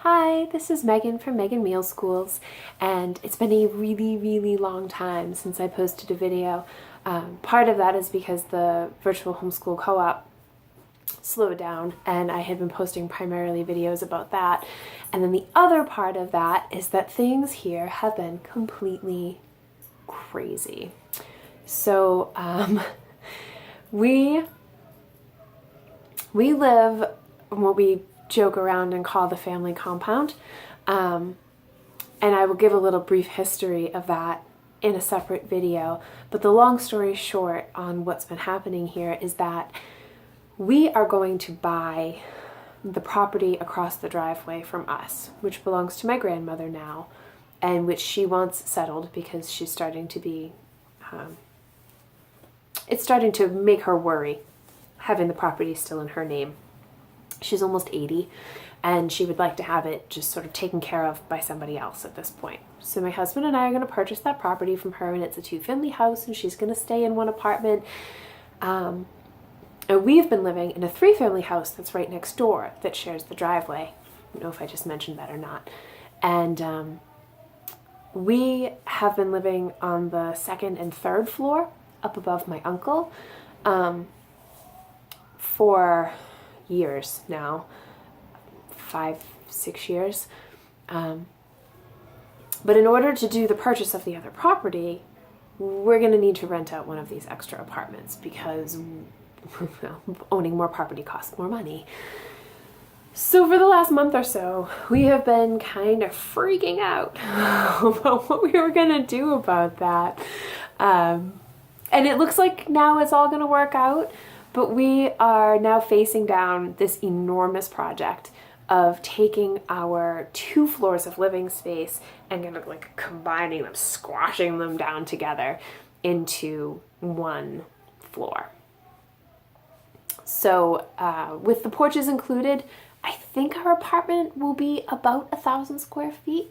Hi, this is Megan from Megan Meal Schools, and it's been a really long time since I posted a video. Part of that is because the virtual homeschool co-op slowed down and I had been posting primarily videos about that. And then the other part of that is that things here have been completely crazy. So we live in what we joke around and call the family compound. And I will give a little brief history of that in a separate video. But the long story short on what's been happening here is that we are going to buy the property across the driveway from us, which belongs to my grandmother now, and which she wants settled because she's starting to be, it's starting to make her worry having the property still in her name. She's almost 80 and she would like to have it just sort of taken care of by somebody else at this point. So my husband and I are going to purchase that property from her, and it's a 2-family house and she's going to stay in one apartment. And we've been living in a 3-family house that's right next door that shares the driveway. I don't know if I just mentioned that or not. And we have been living on the 2nd and 3rd floor up above my uncle for years now, 5-6 years. But in order to do the purchase of the other property, we're going to need to rent out one of these extra apartments because owning more property costs more money. So for the last month or so, we have been kind of freaking out about what we were going to do about that. And it looks like now it's all going to work out, but we are now facing down this enormous project of taking our 2 floors of living space and kind of like combining them, squashing them down together into one floor. So with the porches included, I think our apartment will be about 1,000 square feet.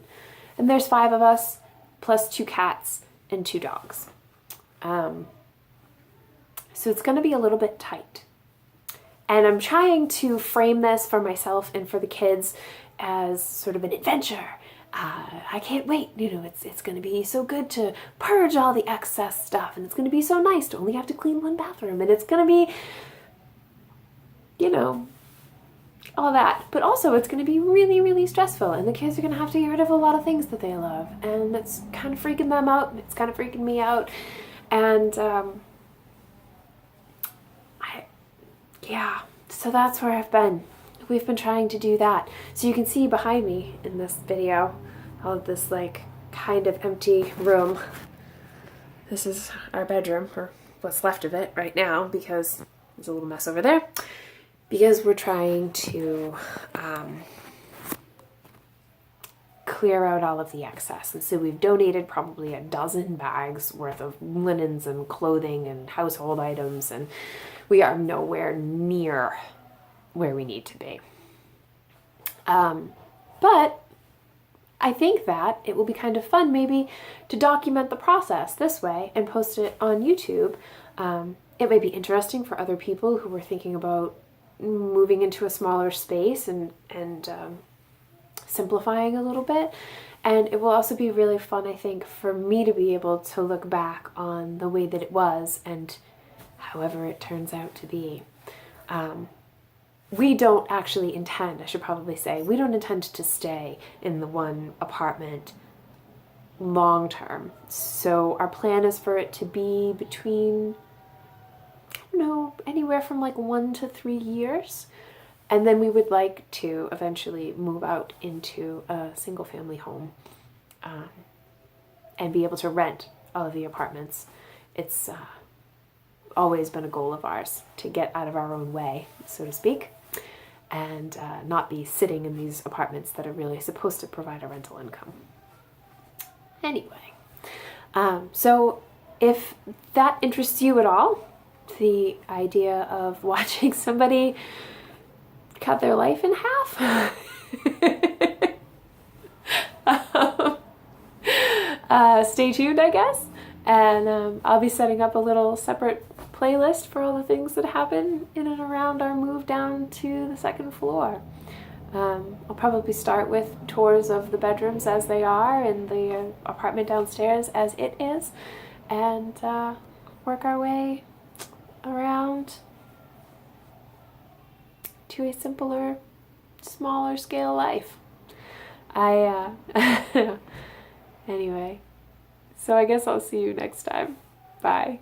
And there's 5 of us, plus 2 cats and 2 dogs. So it's going to be a little bit tight. And I'm trying to frame this for myself and for the kids as sort of an adventure. I can't wait, it's going to be so good to purge all the excess stuff, and it's going to be so nice to only have to clean 1 bathroom, and it's going to be, all that. But also it's going to be really stressful, and the kids are going to have to get rid of a lot of things that they love, and it's kind of freaking them out, and it's kind of freaking me out. And so that's where I've been. We've been trying to do that. So you can see behind me in this video, all of this like kind of empty room. This is our bedroom, or what's left of it right now, because there's a little mess over there. Because we're trying to clear out all of the excess. And so we've donated probably 12 bags worth of linens and clothing and household items, and we are nowhere near where we need to be. But I think that it will be kind of fun maybe to document the process this way and post it on YouTube. It may be interesting for other people who are thinking about moving into a smaller space and simplifying a little bit. And it will also be really fun, I think, for me to be able to look back on the way that it was and however it turns out to be. We don't actually intend, I should probably say, we don't intend to stay in the one apartment long term. So our plan is for it to be between, anywhere from like 1 to 3 years. And then we would like to eventually move out into a single family home and be able to rent all of the apartments. It's always been a goal of ours to get out of our own way, so to speak, and not be sitting in these apartments that are really supposed to provide a rental income. Anyway, so if that interests you at all, the idea of watching somebody cut their life in half, stay tuned, I guess. And I'll be setting up a little separate playlist for all the things that happen in and around our move down to the 2nd floor. I'll probably start with tours of the bedrooms as they are and the apartment downstairs as it is, and work our way around to a simpler, smaller scale life. Anyway, so I guess I'll see you next time. Bye.